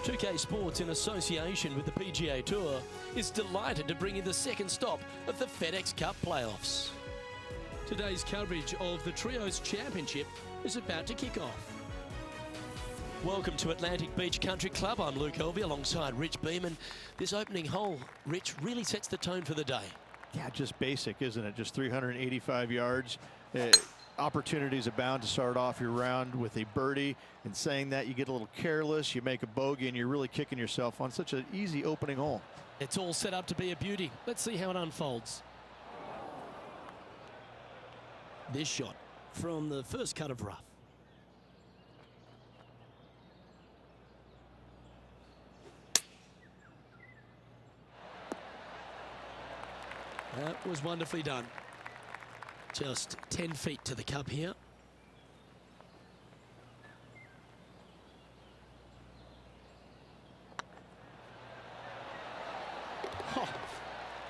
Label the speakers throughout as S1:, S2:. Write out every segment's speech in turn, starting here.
S1: 2K Sports, in association with the PGA Tour, is delighted to bring you the second stop of the FedEx Cup playoffs. Today's coverage of the Trios Championship is about to kick off. Welcome to Atlantic Beach Country Club. I'm Luke Elvey alongside Rich Beeman. This opening hole, Rich, really sets the tone for the day.
S2: Yeah, just basic, isn't it? Just 385 yards. Opportunities abound to start off your round with a birdie. And saying that, you get a little careless, you make a bogey, and you're really kicking yourself on such an easy opening hole.
S1: It's all set up to be a beauty. Let's see how it unfolds. This shot from the first cut of rough. That was wonderfully done. Just 10 feet to the cup here. Oh,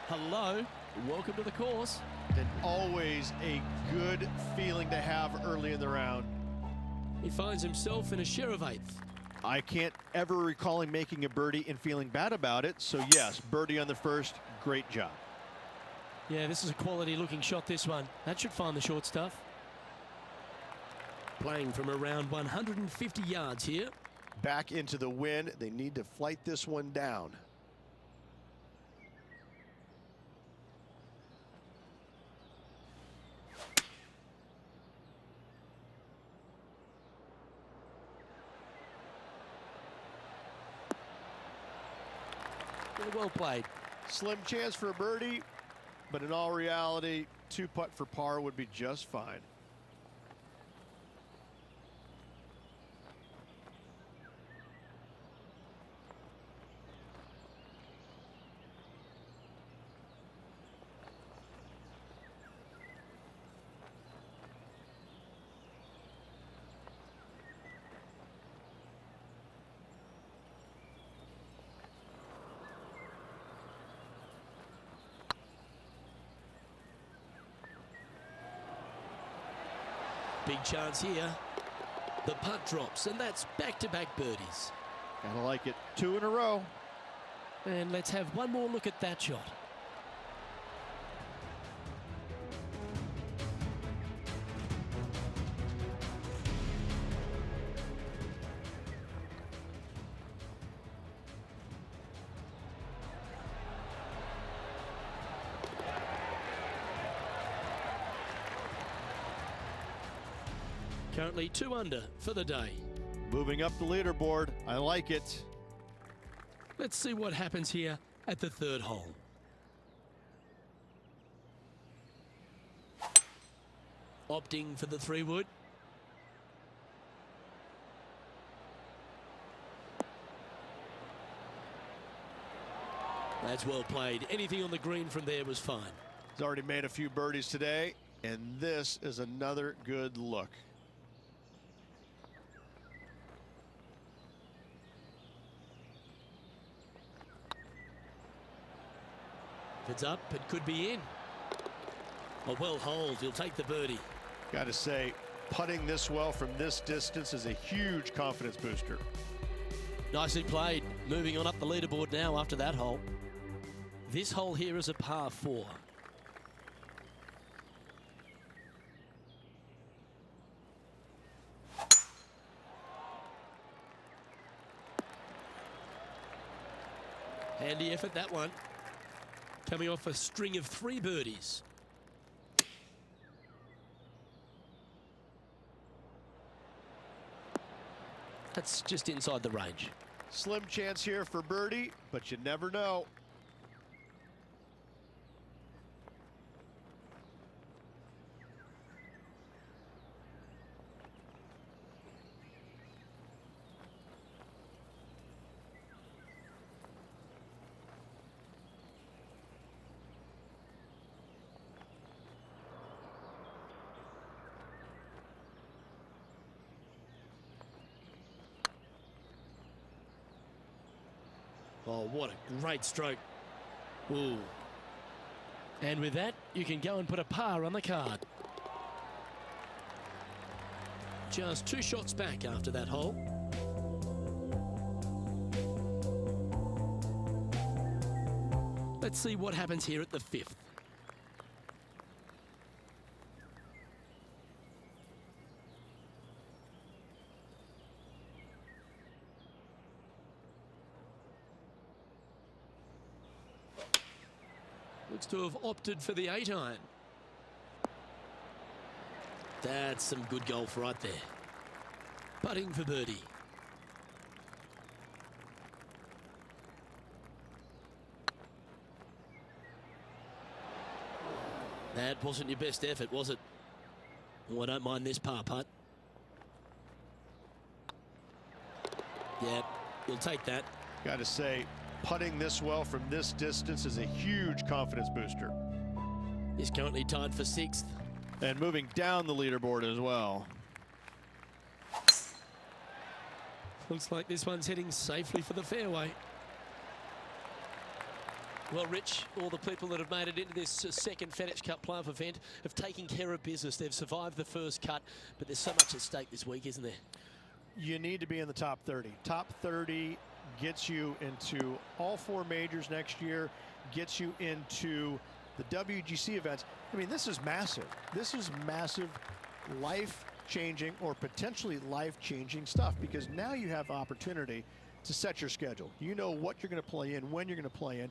S1: hello, welcome to the course.
S2: And always a good feeling to have early in the round.
S1: He finds himself in a share of eighth.
S2: I can't ever recall him making a birdie and feeling bad about it. So yes, birdie on the first, great job.
S1: Yeah, this is a quality looking shot, this one. That should find the short stuff. Playing from around 150 yards here.
S2: Back into the wind. They need to flight this one down.
S1: Really well played.
S2: Slim chance for a birdie, but in all reality, 2-putt for par would be just fine.
S1: Big chance here. The putt drops, and that's back-to-back birdies.
S2: Kinda like it. 2 in a row.
S1: And let's have one more look at that shot. Currently 2 under for the day.
S2: Moving up the leaderboard. I like it.
S1: Let's see what happens here at the third hole. Opting for the 3-wood. That's well played. Anything on the green from there was fine.
S2: He's already made a few birdies today, and this is another good look.
S1: If it's up, it could be in. A well holed, he'll take the birdie.
S2: Got to say, putting this well from this distance is a huge confidence booster.
S1: Nicely played. Moving on up the leaderboard now after that hole. This hole here is a par 4. Handy effort, that one. Coming off a string of 3 birdies. That's just inside the range.
S2: Slim chance here for birdie, but you never know.
S1: Oh, what a great stroke. Ooh. And with that, you can go and put a par on the card. Just 2 shots back after that hole. Let's see what happens here at the 5th. Looks to have opted for the 8-iron. That's some good golf right there. Putting for birdie. That wasn't your best effort, was it? Oh, I don't mind this par putt. Yep, you'll take that.
S2: Got to say, putting this well from this distance is a huge confidence booster.
S1: He's currently tied for 6th.
S2: And moving down the leaderboard as well.
S1: Looks like this one's heading safely for the fairway. Well, Rich, all the people that have made it into this second FedEx Cup playoff event have taken care of business. They've survived the first cut, but there's so much at stake this week, isn't there?
S2: You need to be in the top 30. Top 30 gets you into all 4 majors next year, gets you into the WGC events. I mean, this is massive. This is massive, life-changing or potentially life-changing stuff, because now you have opportunity to set your schedule. You know what you're going to play in, when you're going to play in,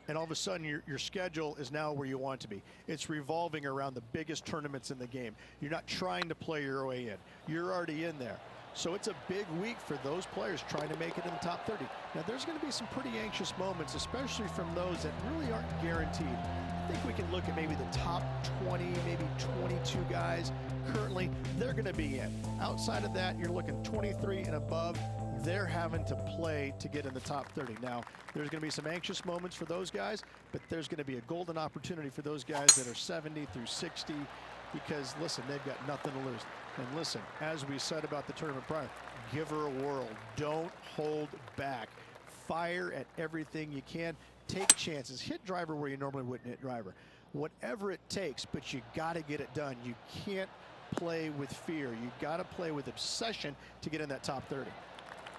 S2: and all of a sudden your schedule is now where you want to be. It's revolving around the biggest tournaments in the game. You're not trying to play your way in. You're already in there. So it's a big week for those players trying to make it in the top 30. Now, there's going to be some pretty anxious moments, especially from those that really aren't guaranteed. I think we can look at maybe the top 20, maybe 22 guys. Currently, they're going to be in. Outside of that, you're looking 23 and above. They're having to play to get in the top 30. Now, there's going to be some anxious moments for those guys, but there's going to be a golden opportunity for those guys that are 70 through 60, because, listen, they've got nothing to lose. And listen, as we said about the tournament prior, give her a whirl. Don't hold back. Fire at everything you can. Take chances. Hit driver where you normally wouldn't hit driver. Whatever it takes, but you got to get it done. You can't play with fear. You got to play with obsession to get in that top 30.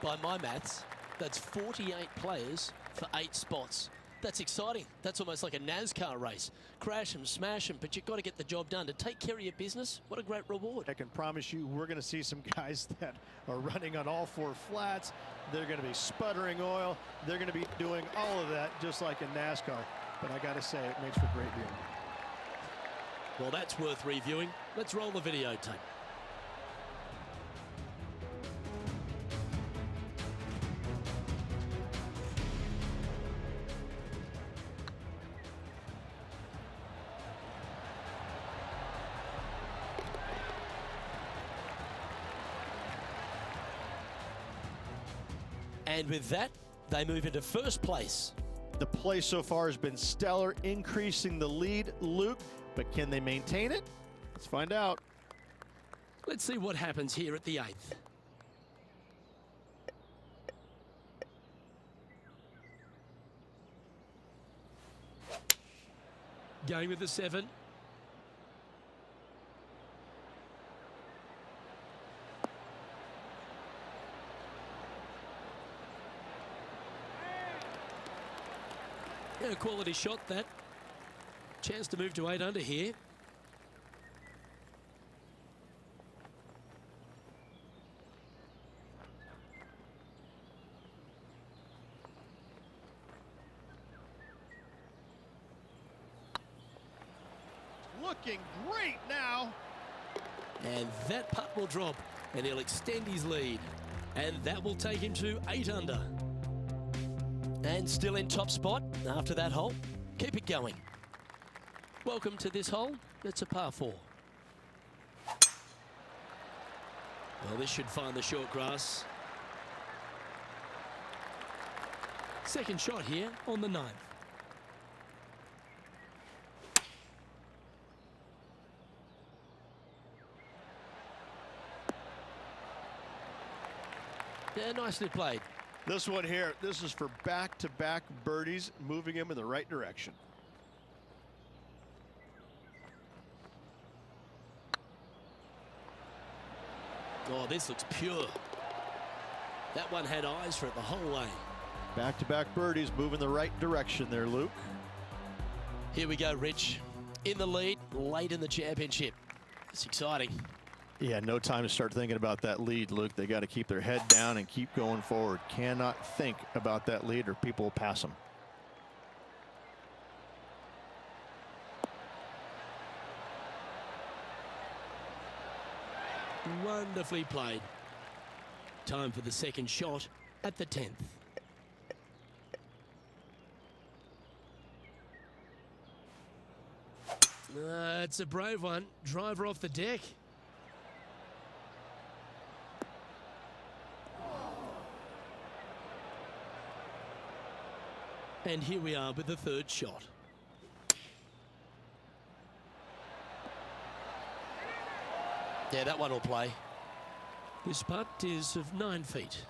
S1: By my maths, that's 48 players for 8 spots. That's exciting. That's almost like a NASCAR race. Crash them, smash them, but you've got to get the job done. To take care of your business, what a great reward.
S2: I can promise you we're going to see some guys that are running on all 4 flats. They're going to be sputtering oil. They're going to be doing all of that just like in NASCAR. But I got to say, it makes for great viewing.
S1: Well, that's worth reviewing. Let's roll the videotape. And with that, they move into first place.
S2: The play so far has been stellar, increasing the lead, Luke, but can they maintain it? Let's find out.
S1: Let's see what happens here at the 8th. Going with the 7. A quality shot, that. Chance to move to 8 under here.
S2: Looking great now.
S1: And that putt will drop, and he'll extend his lead. And that will take him to 8 under. And still in top spot after that hole. Keep it going. Welcome to this hole. It's a par 4. Well, this should find the short grass. Second shot here on the 9th. Yeah, nicely played.
S2: This one here, this is for back-to-back birdies, moving him in the right direction.
S1: Oh, this looks pure. That one had eyes for it the whole way.
S2: Back-to-back birdies, moving the right direction there, Luke.
S1: Here we go, Rich. In the lead, late in the championship. It's exciting.
S2: Yeah, no time to start thinking about that lead, Luke. They got to keep their head down and keep going forward. Cannot think about that lead or people will pass them.
S1: Wonderfully played. Time for the second shot at the 10th. It's a brave one. Driver off the deck. And here we are with the third shot. Yeah, that one will play. This putt is of 9 feet.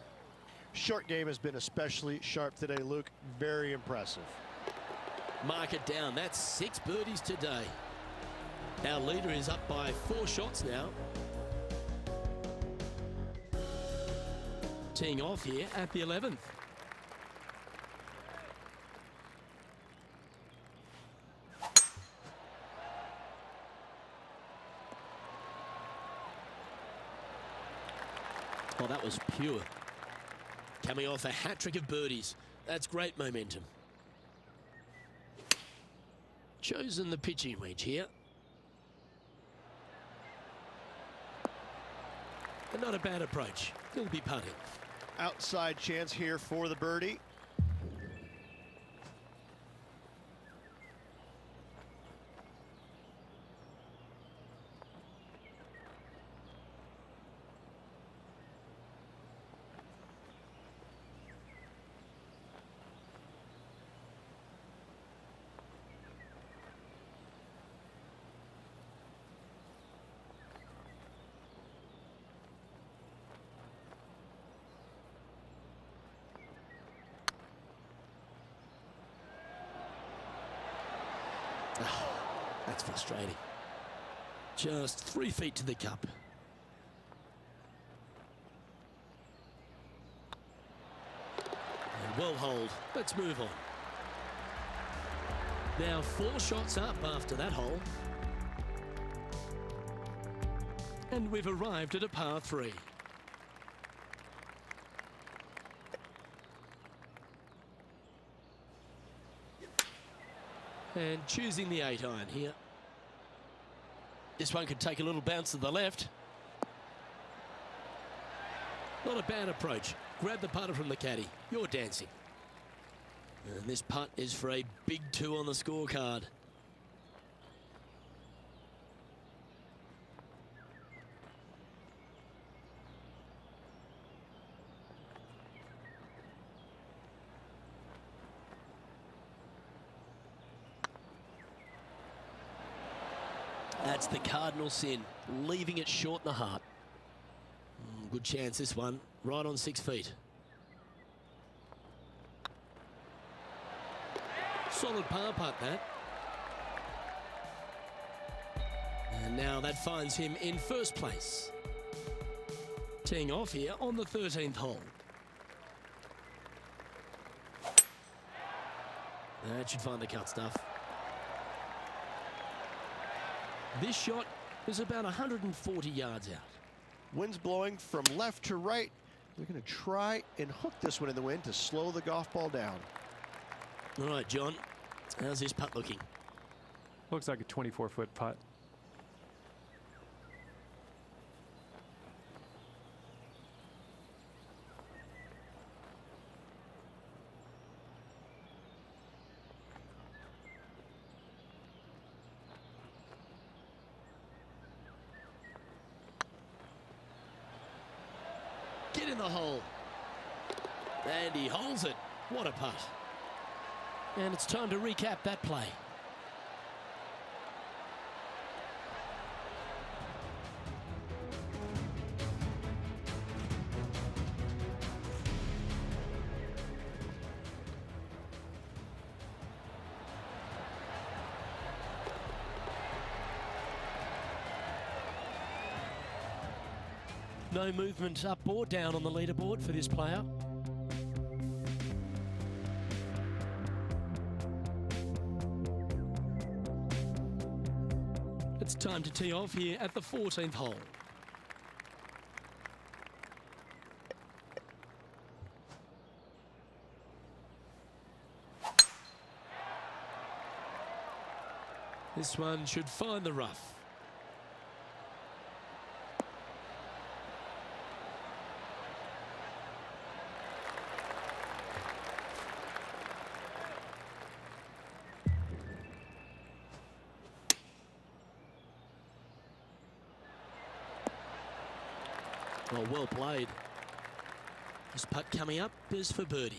S3: Short game has been especially sharp today, Luke. Very impressive.
S1: Mark it down. That's 6 birdies today. Our leader is up by 4 shots now. Teeing off here at the 11th. Oh, that was pure. Coming off a hat-trick of birdies. That's great momentum. Chosen the pitching wedge here. And not a bad approach. He'll be putting.
S3: Outside chance here for the birdie.
S1: Oh, that's frustrating. Just 3 feet to the cup. And well hold. Let's move on. Now 4 shots up after that hole. And we've arrived at a par 3. And choosing the 8-iron here. This one could take a little bounce to the left. Not a bad approach. Grab the putter from the caddy. You're dancing. And this putt is for a big 2 on the scorecard. That's the cardinal sin, leaving it short in the heart. Good chance this one, right on 6 feet. Solid par putt that. And now that finds him in first place. Teeing off here on the 13th hole. That should find the cut stuff. This shot is about 140 yards out.
S3: Wind's blowing from left to right. They're going to try and hook this one in the wind to slow the golf ball down.
S1: All right, John, how's this putt looking?
S4: Looks like a 24-foot putt.
S1: Get in the hole. And he holds it. What a putt. And it's time to recap that play. No movement up or down on the leaderboard for this player. It's time to tee off here at the 14th hole. This one should find the rough. Well played. This putt coming up is for birdie.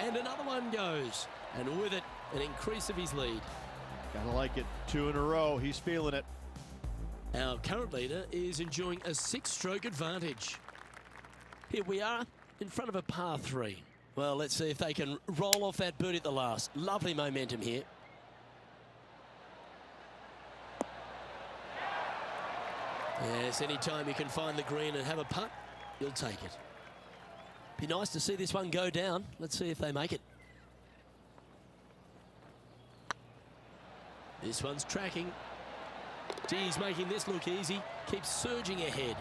S1: And another one goes. And with it, an increase of his lead.
S2: Gotta like it. 2 in a row. He's feeling it.
S1: Our current leader is enjoying a 6-stroke advantage. Here we are in front of a par 3. Well, let's see if they can roll off that birdie at the last. Lovely momentum here. Yes, anytime you can find the green and have a putt, you'll take it. Be nice to see this one go down. Let's see if they make it. This one's tracking. He's making this look easy. Keeps surging ahead.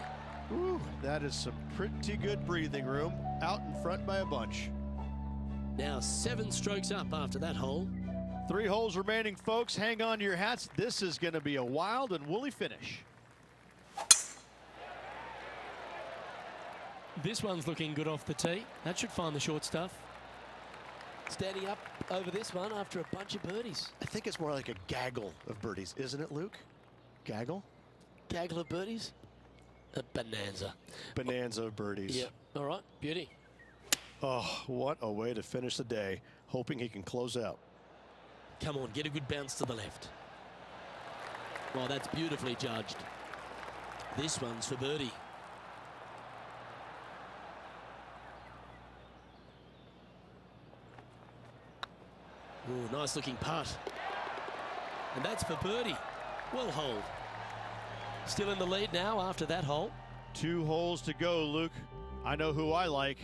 S3: Ooh, that is some pretty good breathing room. Out in front by a bunch.
S1: Now 7 strokes up after that hole.
S2: 3 holes remaining, folks. Hang on to your hats. This is going to be a wild and woolly finish.
S1: This one's looking good off the tee. That should find the short stuff. Standing up over this one after a bunch of birdies.
S3: I think it's more like a gaggle of birdies, isn't it, Luke? Gaggle?
S1: Gaggle of birdies? A bonanza.
S3: Bonanza of birdies.
S1: Yep. All right. Beauty.
S3: Oh, what a way to finish the day. Hoping he can close out.
S1: Come on, get a good bounce to the left. Well, that's beautifully judged. This one's for birdie. Ooh, nice looking putt. And that's for birdie. Well holed. Still in the lead now after that hole.
S2: 2 holes to go, Luke. I know who I like.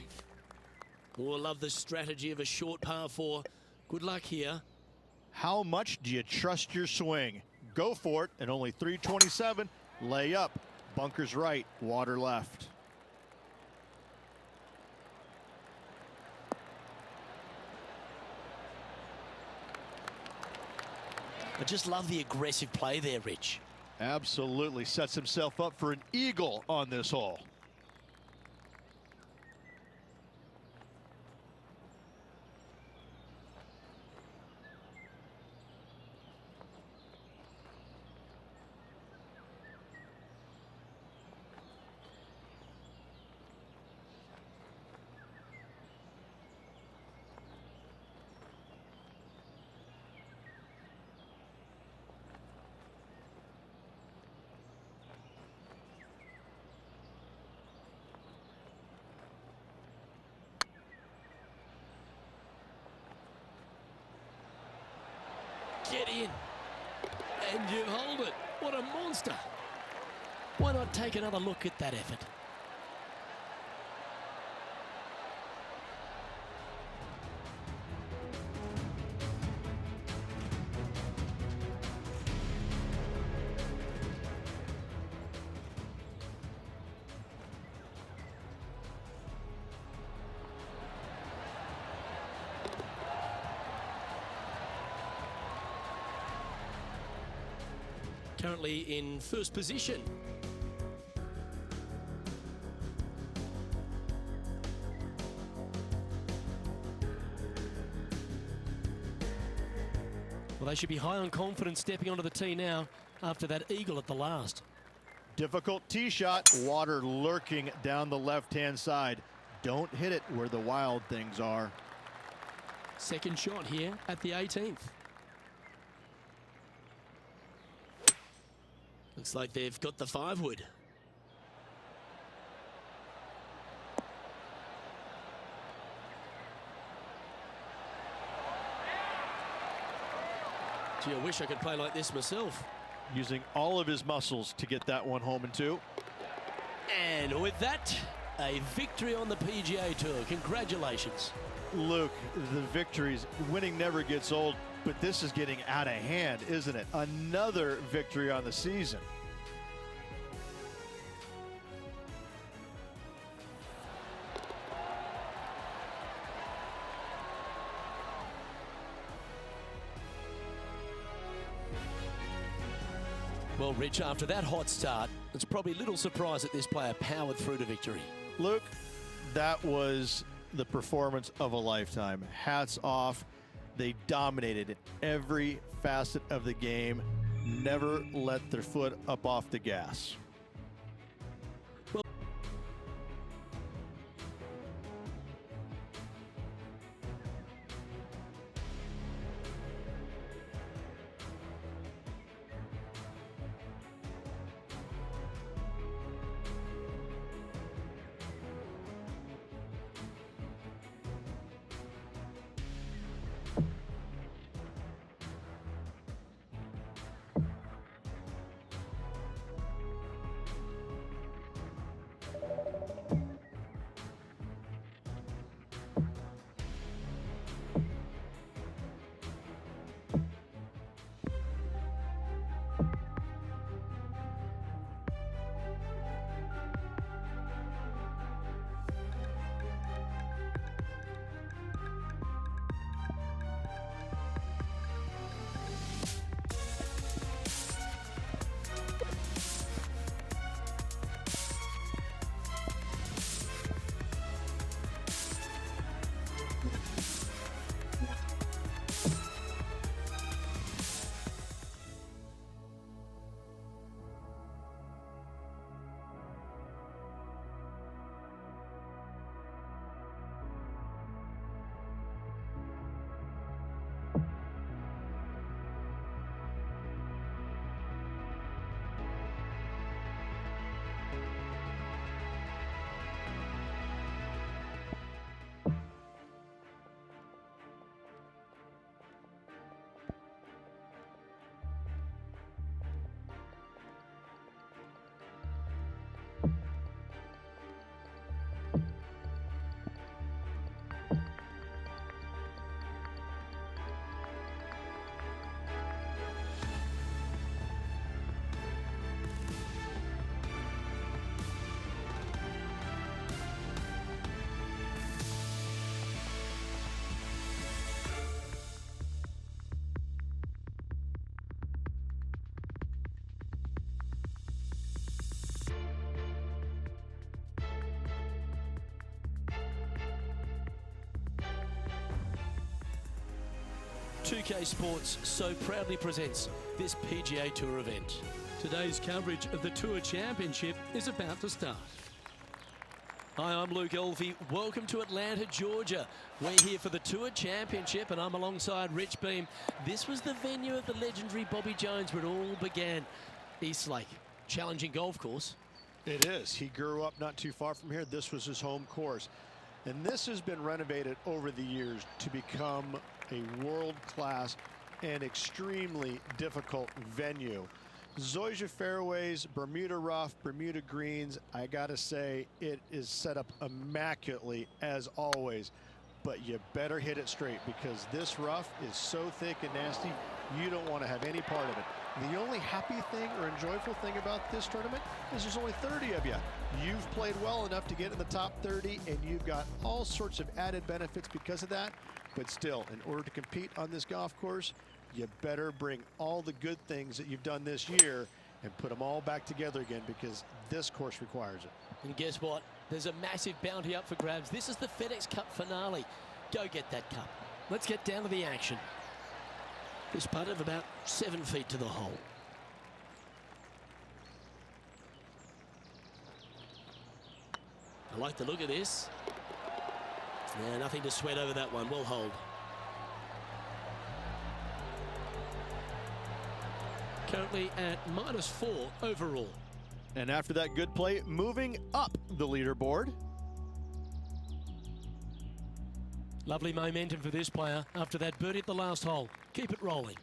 S1: Oh, I love the strategy of a short par 4. Good luck here.
S2: How much do you trust your swing? Go for it, and only 327. Lay up. Bunkers right, water left.
S1: I just love the aggressive play there, Rich.
S2: Absolutely sets himself up for an eagle on this hole.
S1: Get in. And you hold it. What a monster. Why not take another look at that effort? Currently in first position. Well, they should be high on confidence stepping onto the tee now after that eagle at the last.
S2: Difficult tee shot. Water lurking down the left-hand side. Don't hit it where the wild things are.
S1: Second shot here at the 18th. Looks like they've got the 5-wood. Gee, I wish I could play like this myself.
S2: Using all of his muscles to get that one home in 2.
S1: And with that, a victory on the PGA Tour. Congratulations.
S2: Luke, the victories, winning never gets old, but this is getting out of hand, isn't it? Another victory on the season.
S1: Well, Rich, after that hot start, it's probably little surprise that this player powered through to victory.
S2: Luke, that was the performance of a lifetime. Hats off. They dominated every facet of the game, never let their foot up off the gas.
S1: UK Sports so proudly presents this PGA Tour event. Today's coverage of the Tour Championship is about to start. Hi, I'm Luke Elvey. Welcome to Atlanta, Georgia. We're here for the Tour Championship and I'm alongside Rich Beam. This was the venue of the legendary Bobby Jones where it all began. Eastlake, challenging golf course.
S3: It is. He grew up not too far from here. This was his home course. And this has been renovated over the years to become a world-class and extremely difficult venue. Zoysia fairways, Bermuda rough, Bermuda greens. I gotta say, it is set up immaculately as always, but you better hit it straight because this rough is so thick and nasty, you don't want to have any part of it. The only happy thing or enjoyable thing about this tournament is there's only 30 of you. You've played well enough to get in the top 30 and you've got all sorts of added benefits because of that. But still, in order to compete on this golf course, you better bring all the good things that you've done this year and put them all back together again because this course requires it.
S1: And guess what? There's a massive bounty up for grabs. This is the FedEx Cup finale. Go get that cup. Let's get down to the action. This putt of about 7 feet to the hole. I like the look of this. Yeah, nothing to sweat over that one. We'll hold. Currently at -4 overall.
S2: And after that good play, moving up the leaderboard.
S1: Lovely momentum for this player after that birdie at the last hole. Keep it rolling.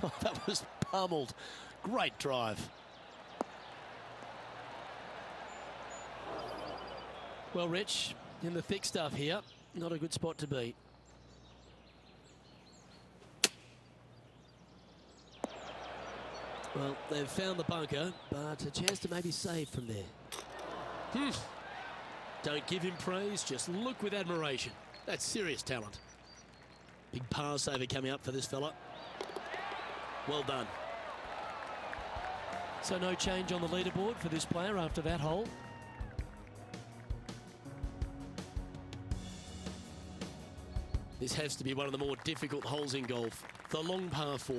S1: Oh, that was pummeled. Great drive. Well, Rich, in the thick stuff here, not a good spot to be. Well, they've found the bunker, but a chance to maybe save from there. Don't give him praise, just look with admiration. That's serious talent. Big par saver coming up for this fella. Well done. So no change on the leaderboard for this player after that hole. This has to be one of the more difficult holes in golf. The long par 4.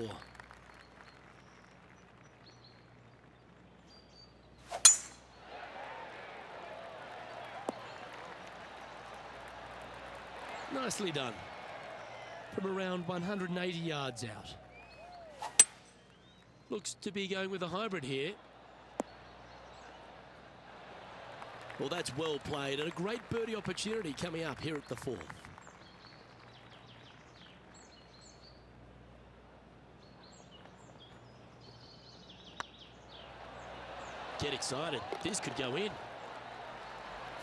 S1: Nicely done. From around 180 yards out. Looks to be going with a hybrid here. Well, that's well played, and a great birdie opportunity coming up here at the 4th. Get excited. This could go in.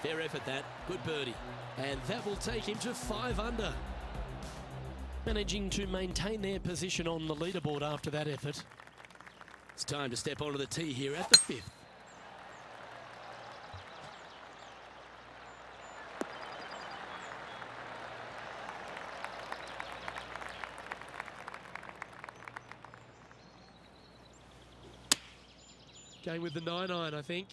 S1: Fair effort that. Good birdie. And that will take him to 5 under. Managing to maintain their position on the leaderboard after that effort. It's time to step onto the tee here at the 5th. Going with the 9-iron, I think.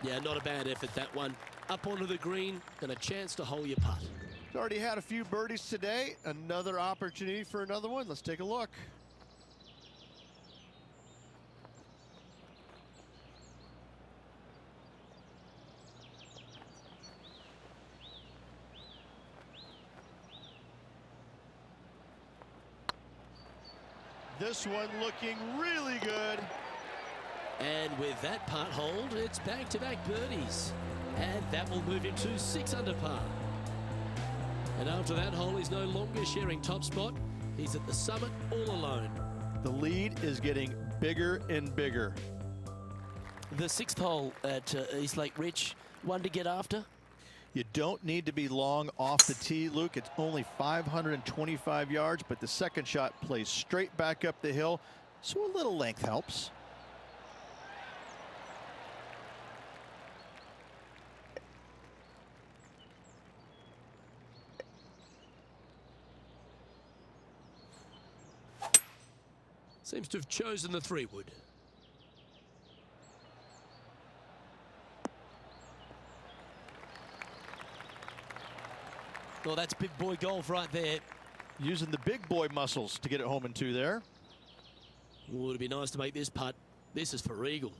S1: Yeah, not a bad effort, that one. Up onto the green and a chance to hole your putt.
S2: He's already had a few birdies today. Another opportunity for another one. Let's take a look.
S3: This one looking really good.
S1: And with that putt hold, it's back-to-back birdies. And that will move him to 6 under par. And after that hole, he's no longer sharing top spot. He's at the summit all alone.
S2: The lead is getting bigger and bigger.
S1: The 6th hole at East Lake Rich, one to get after.
S2: You don't need to be long off the tee, Luke. It's only 525 yards, but the second shot plays straight back up the hill, so a little length helps.
S1: Seems to have chosen the 3-wood. Well, that's big boy golf right there.
S2: Using the big boy muscles to get it home in 2 there.
S1: Oh, it'd be nice to make this putt. This is for eagle.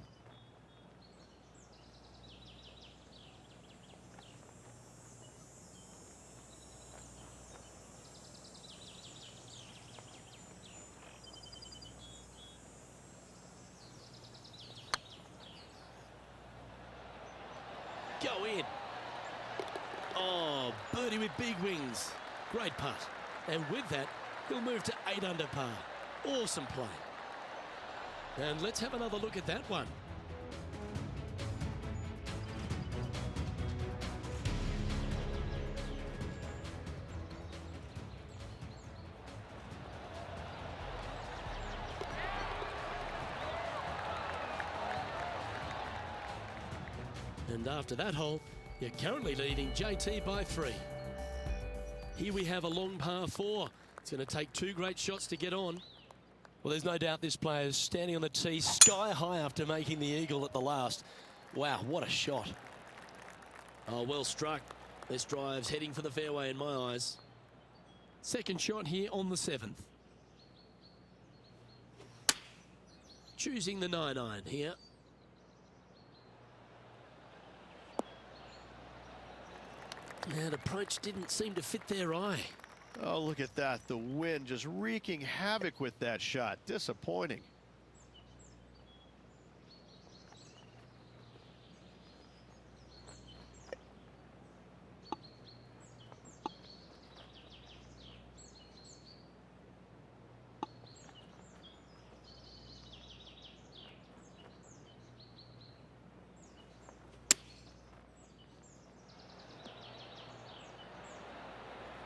S1: Go in. Oh, birdie with big wings. Great putt. And with that, he'll move to 8 under par. Awesome play. And let's have another look at that one. And after that hole, you're currently leading JT by 3. Here we have a long par 4. It's going to take 2 great shots to get on. Well, there's no doubt this player is standing on the tee sky high after making the eagle at the last. Wow, what a shot. Oh, well struck. This drive's heading for the fairway in my eyes. Second shot here on the 7th. Choosing the 9-iron here. And approach didn't seem to fit their eye.
S2: Oh, look at that. The wind just wreaking havoc with that shot. Disappointing.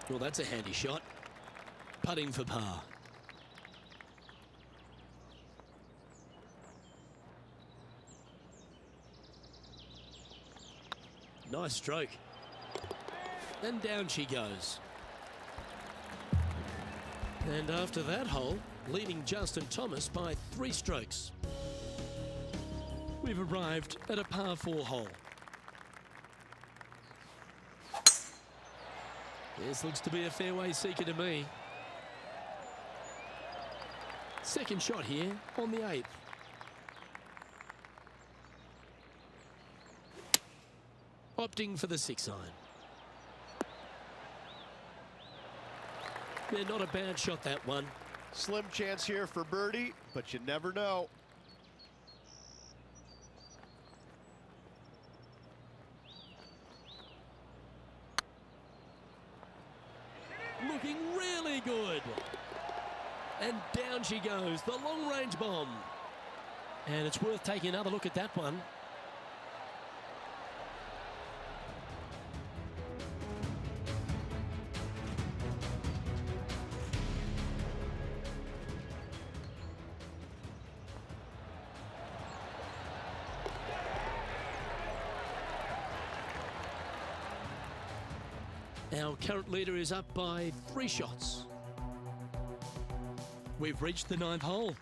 S1: Well, that's a handy shot. Putting for par. Nice stroke. And down she goes. And after that hole, leading Justin Thomas by 3 strokes. We've arrived at a par 4 hole. This looks to be a fairway seeker to me. Second shot here on the 8th. Opting for the 6 iron. Yeah, not a bad shot, that one.
S2: Slim chance here for birdie, but you never know.
S1: Looking really good. And down she goes, the long-range bomb. And it's worth taking another look at that one. Our current leader is up by 3 shots. We've reached the 9th hole.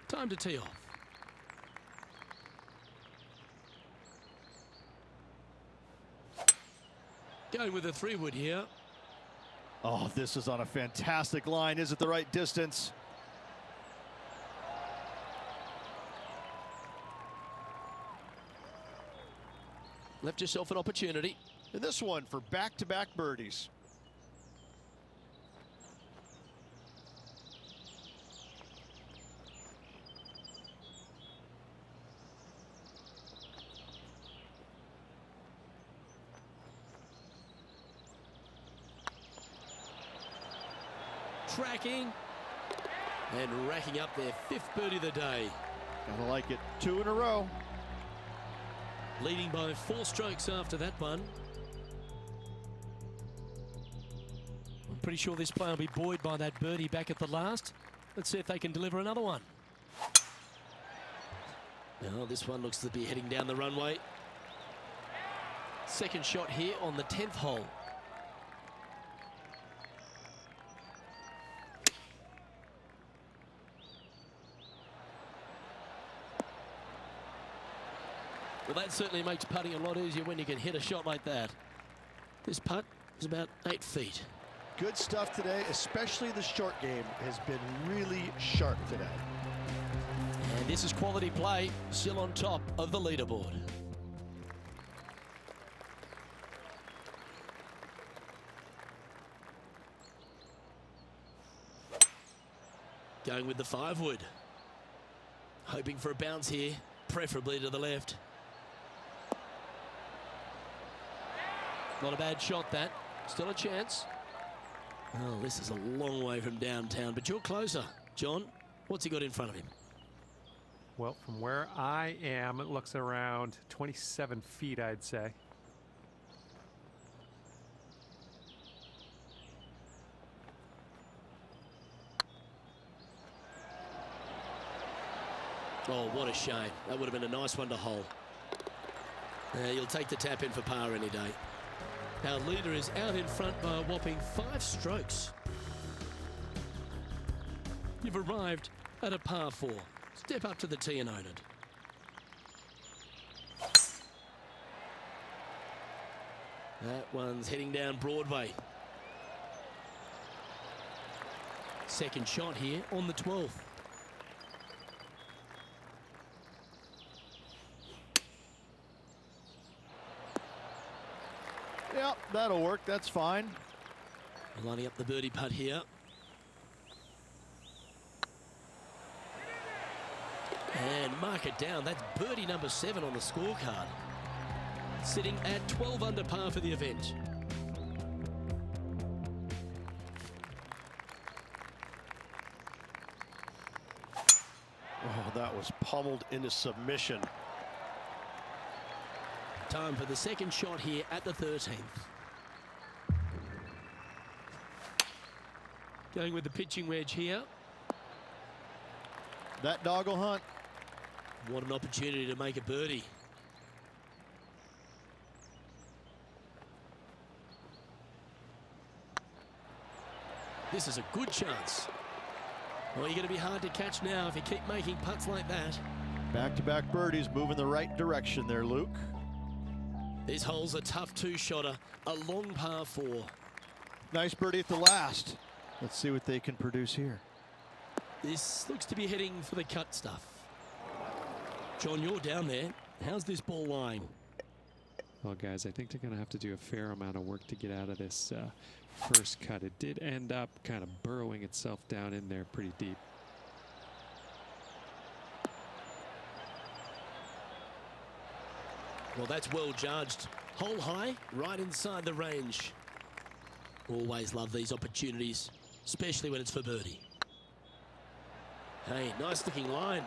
S1: Time to tee off. Going with a 3-wood here.
S2: Oh, this is on a fantastic line. Is it the right distance?
S1: Left yourself an opportunity.
S2: And this one for back-to-back birdies.
S1: Tracking and racking up their 5th birdie of the day.
S2: Gotta like it. 2 in a row.
S1: Leading by 4 strokes after that one. I'm pretty sure this player will be buoyed by that birdie back at the last. Let's see if they can deliver another one. Now this one looks to be heading down the runway. Second shot here on the 10th hole. Well, that certainly makes putting a lot easier when you can hit a shot like that. This putt is about 8 feet.
S3: Good stuff today, especially the short game has been really sharp today.
S1: And this is quality play, still on top of the leaderboard. Going with the 5-wood. Hoping for a bounce here, preferably to the left. Not a bad shot, that. Still a chance. Oh, this is a long way from downtown, but you're closer. John, what's he got in front of him?
S4: Well, from where I am, it looks around 27 feet, I'd say.
S1: Oh, what a shame. That would have been a nice one to hole. You'll take the tap in for par any day. Our leader is out in front by a whopping 5 strokes. You've arrived at a par 4. Step up to the tee and own it. That one's heading down Broadway. Second shot here on the 12th.
S2: Yep, that'll work. That's fine.
S1: Lining up the birdie putt here. And mark it down. That's birdie number 7 on the scorecard. Sitting at 12 under par for the event.
S2: Oh, that was pummeled into submission.
S1: Time for the second shot here at the 13th. Going with the pitching wedge here.
S2: That dog will hunt.
S1: What an opportunity to make a birdie. This is a good chance. Well, you're going to be hard to catch now if you keep making putts like that.
S2: Back-to-back birdies, moving the right direction there, Luke.
S1: This hole's a tough two-shotter, a long par 4.
S2: Nice birdie at the last. Let's see what they can produce here.
S1: This looks to be heading for the cut stuff. John, you're down there. How's this ball lying?
S4: Well, guys, I think they're going to have to do a fair amount of work to get out of this first cut. It did end up kind of burrowing itself down in there pretty deep.
S1: Well, that's well judged. Hole high, right inside the range. Always love these opportunities, especially when it's for birdie. Hey, nice looking line.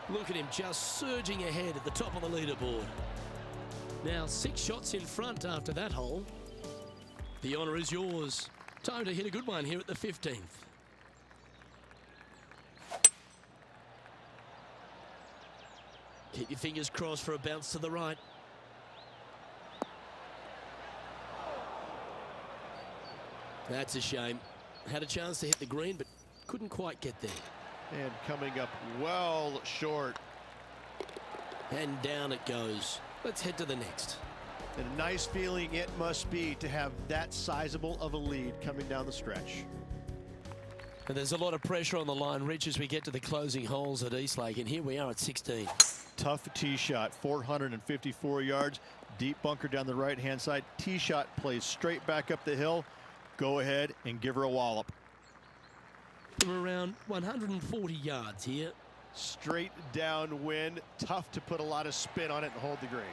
S1: Look at him just surging ahead at the top of the leaderboard. Now 6 shots in front after that hole. The honour is yours. Time to hit a good one here at the 15th. Keep your fingers crossed for a bounce to the right. That's a shame. Had a chance to hit the green, but couldn't quite get there.
S2: And coming up well short.
S1: And down it goes. Let's head to the next.
S3: And a nice feeling it must be to have that sizable of a lead coming down the stretch.
S1: And there's a lot of pressure on the line, Rich, as we get to the closing holes at Eastlake. And here we are at 16.
S2: Tough tee shot, 454 yards. Deep bunker down the right-hand side. Tee shot plays straight back up the hill. Go ahead and give her a wallop.
S1: From around 140 yards here.
S3: Straight downwind. Tough to put a lot of spin on it and hold the green.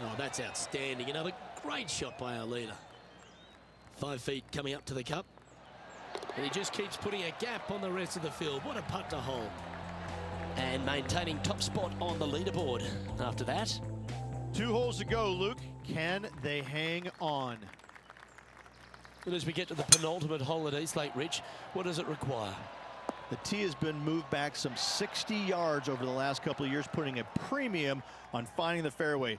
S1: Oh, that's outstanding. Another great shot by our leader. 5 feet coming up to the cup. And he just keeps putting a gap on the rest of the field. What a putt to hole. And maintaining top spot on the leaderboard after that.
S2: 2 holes to go, Luke. Can they hang on?
S1: And as we get to the penultimate hole at Eastlake, Rich, what does it require?
S2: The tee has been moved back some 60 yards over the last couple of years, putting a premium on finding the fairway.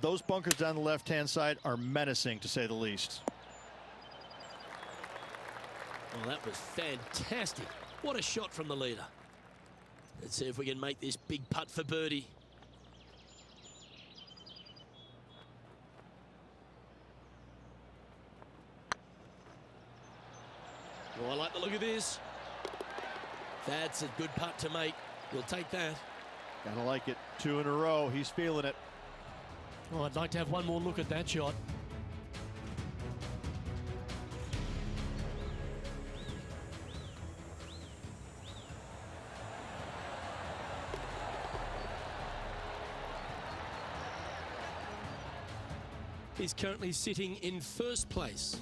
S2: Those bunkers down the left-hand side are menacing, to say the least.
S1: Well, that was fantastic. What a shot from the leader. Let's see if we can make this big putt for birdie. Oh, I like the look of this. That's a good putt to make. We'll take that.
S2: Gotta like it. 2 in a row. He's feeling it.
S1: Oh, I'd like to have one more look at that shot. He's currently sitting in first place.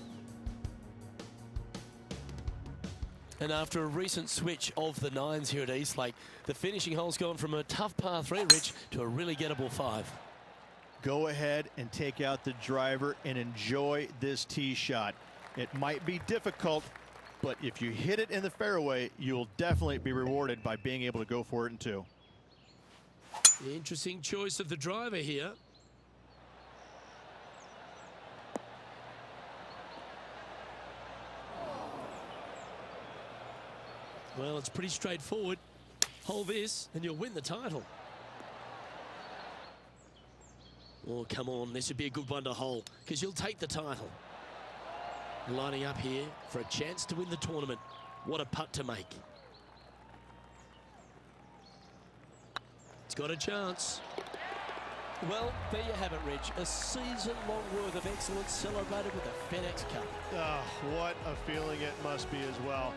S1: And after a recent switch of the 9s here at Eastlake, the finishing hole's gone from a tough par 3, Rich, to a really gettable 5.
S2: Go ahead and take out the driver and enjoy this tee shot. It might be difficult, but if you hit it in the fairway, you'll definitely be rewarded by being able to go for it in 2.
S1: Interesting choice of the driver here. Well, it's pretty straightforward. Hold this and you'll win the title. Oh, come on. This would be a good one to hold because you'll take the title. Lining up here for a chance to win the tournament. What a putt to make. It's got a chance. Well, there you have it, Rich. A season-long worth of excellence celebrated with the FedEx Cup.
S3: Oh, what a feeling it must be as well.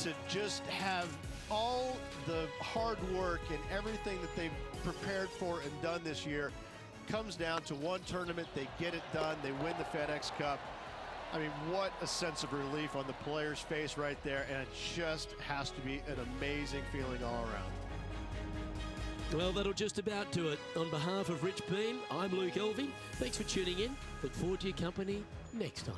S3: To just have all the hard work and everything that they've prepared for and done this year comes down to one tournament. They get it done. They win the FedEx Cup. I mean, what a sense of relief on the player's face right there. And it just has to be an amazing feeling all around.
S1: Well, that'll just about do it. On behalf of Rich Beam, I'm Luke Elving. Thanks for tuning in. Look forward to your company next time.